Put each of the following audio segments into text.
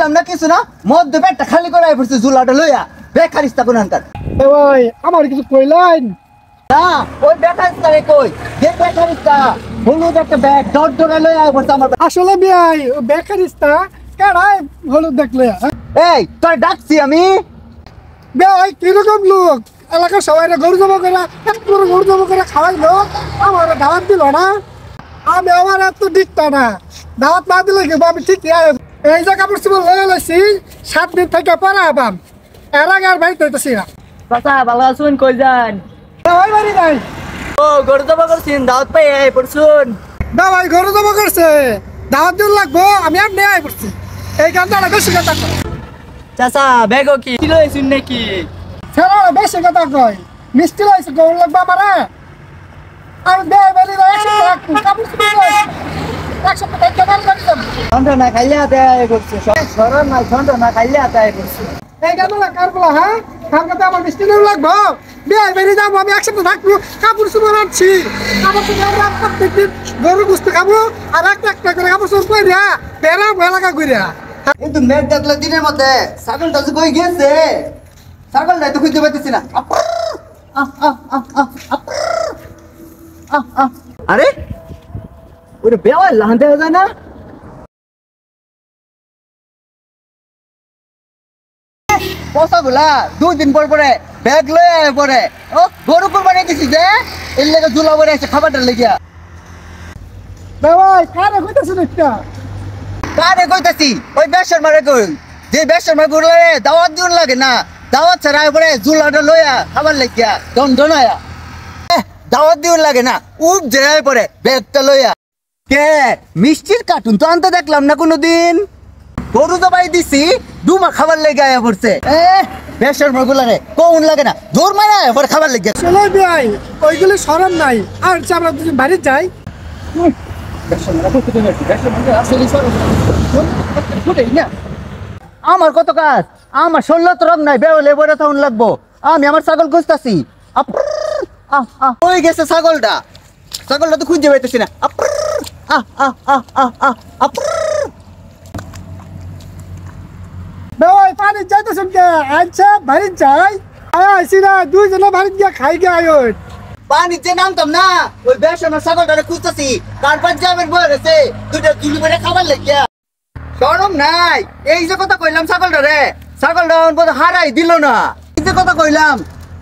কইলাম না কিছু না মদ পেটটা খালি করে পড়ছে ঝুলাটা লইয়া বেকারিস্তা কোনখানকার এ ভাই আমার কিছু কইলেন না ওই বেকারিস্তা রে কই যে বেকারিস্তা হলুদ একটা ব্যাগ ডট ডরে লইয়া পড়ছে আমার আসলে ভাই ও বেকারিস্তা কেডাই হলুদ দেখলে এই তোর ডাকছি আমি ভাই কিরকম লোক এলাকার সবাই গরু জমা করে এক করে গরু জমা করে খাওয়াইলো আমার দাওয়াত দিল না আমি আমার এত দিকটা না দাওয়াত না দিলে কি আমি ঠিক এই যে কাপড় চোপড় লয়ে লাইছি 7 দিন থেকে পরে আবাম এর আগে আর বাড়িতে হইতেছি না চাচা ভালো আছুন কই যান ওই বাড়ি নাই ও গরু জমা করছেন দাওয়াত পাই আই পড়ছুন না ভাই গরু জমা করছে দাওয়াত দিন লাগবো আমি আর নেই পড়ছি এই কামটা বেশি কথা কয় চাচা ব্যাগও কি কিলো আইছুন নাকি ছেড়া বেশি কথা কয় মিষ্টি লাইছে গরু লাগবে আমারে আমি দেয় বাড়ি একশো কাপড় চোপড় একশো টাকা ঠন্ডা না খাইলে হাতে আয় করছে সরল না ঠন্ডা না খাইলে হাতে আয় করছে এই গামলা কারগুলা হ্যাঁ কার কথা আমার মিষ্টি নেই লাগবো বিয়ে বেরি যাবো আমি একসাথে থাকবো কাপড় চোপড় আনছি কাপড় চোপড় প্রত্যেকদিন গরু গুস্ত খাবো আর একটা করে কাপড় চোপড় কইরা বেড়া বেলাকা কইরা কিন্তু মেঘ দেখলে দিনের মধ্যে ছাগলটা যে কই গেছে ছাগলটা তো খুঁজতে পারতেছি না আরে ওরে বেওয়া লাহানতে হয়ে যায় না পয়সাগুলা 2 দিন পর পরে ব্যাগ লয়ে পরে ও গরু কোরবানি দিছি যে এর লেগে ঝুলা পরে আছে খাবারটা লেগিয়া ভাই কারে কইতাছেন একটা কারে কইতাছি ওই বেশর মারে কই যে বেশর মারে গুলে দাওয়াত দিন লাগে না দাওয়াত ছাড়া পরে ঝুলাটা লইয়া খাবার লেগিয়া দন দনায়া দাওয়াত দিন লাগে না উপ জেরায় পরে ব্যাগটা লইয়া কে মিষ্টির কার্টুন তো আনতে দেখলাম না কোনোদিন গরু জবাই দিছি দুমা খাবার লেগে আয়া পড়ছে বেশর মারগুলা রে কোন লাগে না জোর মারা পরে খাবার লেগে চলো ভাই ওইগুলি শরম নাই আর আমরা দুজন বাড়ি যাই আমার কত কাজ আমার শরীর তরম নাই বেওলে বড় থাউন লাগবো আমি আমার ছাগল খুঁজতাছি ওই গেছে ছাগলটা তো খুঁজে পাইতেছি না ভাই পানি যাইতেছেন কে আচ্ছা বাড়ি যাই আইসি না দুইজনে বাড়ি গিয়া খাই গে আয়োট পানি যে নামতাম না ওই বেশনের ছাগলটা খুঁজতাছি কার পাঞ্জাবের বয়ে গেছে দুইটা চুলি বেড়ে খাবার লেগিয়া শরম নাই এই যে কথা কইলাম ছাগলটা হারাই দিল না এই যে কথা কইলাম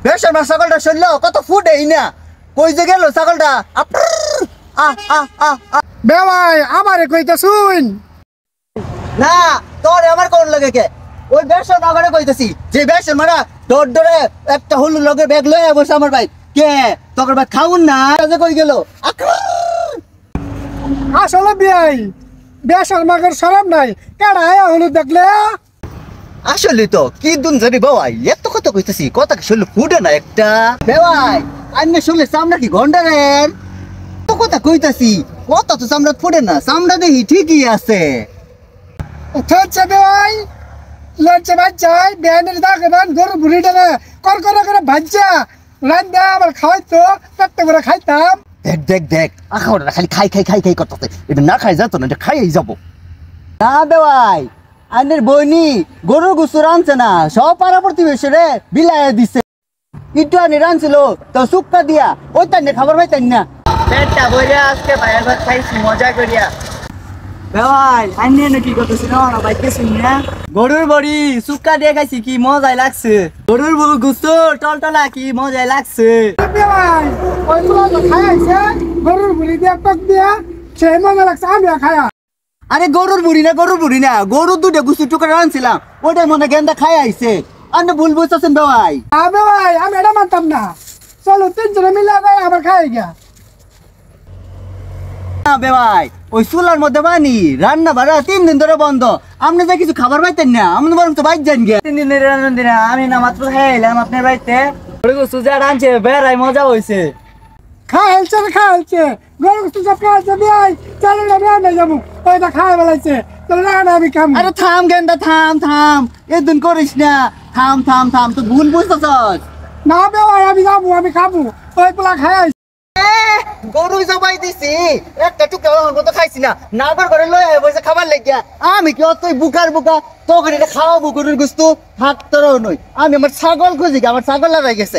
বেশনের ছাগলটা শুনলো কত ফুট এই না কই যে গেল ছাগলটা ভাই আমারে কইতা শুন না তোর আমার কোন লাগে কে ওই বেশন আগারে কইতেছি যে বেশন মারা ডর ডরে একটা হলুদ লগে ব্যাগ লয়ে বসে আমার ভাই কে তোর ভাই খাউন না যে কই গেল আসলে বিয়াই বেশাল মাগর শরম নাই কেডা আয়া হলুদ দেখলে আসলে তো কি দুন জানি বাবাই এত কথা কইতেছি কথা কি শুনলে ফুটে না একটা বেওয়াই আন্নে শুনলে সামনে কি গন্ডারের তো কথা কইতাছি কথা তো সামনে ফুটে না সামনে দেখি ঠিকই আছে আচ্ছা ভাই লঞ্চে বাচ্চাই ব্যানের দাগবান গরু বুড়িটা কর করে ভাজ্জা রান্দা আবার খাওয়াইতো পেটটা করে খাইতাম দেখ আখাওটা খালি খাই করতেছে এটা না খাই যেত না এটা খাইই যাবো না বেওয়াই আইনের বইনি গরুর গুসুর আনছে না সব পাড়া প্রতিবেশী রে বিলাইয়া দিছে একটু আনি রানছিল তো সুক্কা দিয়া ওই তাই খাবার পাইতেন না পেটটা ভরে আজকে ভাইয়ের ভাত খাইছি মজা করিয়া ভাই আইনে নাকি করতেছি না বাইতেছি না গরুর বড়ি সুক্কা দিয়ে খাইছি কি মজাই লাগছে গরুর বড়ি গুস্ত টলটলা কি মজাই লাগছে ভাই ওইগুলো তো খাইছে গরুর বুড়ি দিয়া টক দিয়া সেই মজা লাগছে আমি খায়া আরে গরুর বুড়ি না গরুর দুটো গুসু টুকরা আনছিলাম ওটাই মনে গেন্দা খাই আইছে আপনি ভুল বুঝতেছেন ভাই ভাই আমি এটা মানতাম না চলো তিনজনে মিলে আবার খাই গিয়া ভাই ওই চুলার মধ্যে বানি রান্না বাড়া 3 দিন ধরে বন্ধ আপনি যা কিছু খাবার পাইতেন না আপনি বরং তো বাইর যান গে 3 দিনের রান্না দিনা আমি না মাত্র খাইলাম আপনার বাড়িতে সুজা রাঁধছে বেড়াই মজা হয়েছে খাইছে গরু তো সব খাইছে বিয়াই চলো না বিয়া না যাবো ওইটা খাই বেলাইছে চলো না আমি খাম আরে থাম গেন্দা থাম এদিন করিস না থাম তো ভুল বুঝতেছস না ভাই আমি যাবো আমি খাবো ওই পোলা খাই গরু জবাই দিছি একটা টুকরা আমার মতো খাইছি না নাগর ঘরে লই আয় বসে খাবার লাগিয়া আমি কি তুই বুকার বুকা তোকে এটা খাওয়াবো গরুর গোস্ত হাত তোরও নই আমি আমার ছাগল খুঁজি আমার ছাগল লাগাই গেছে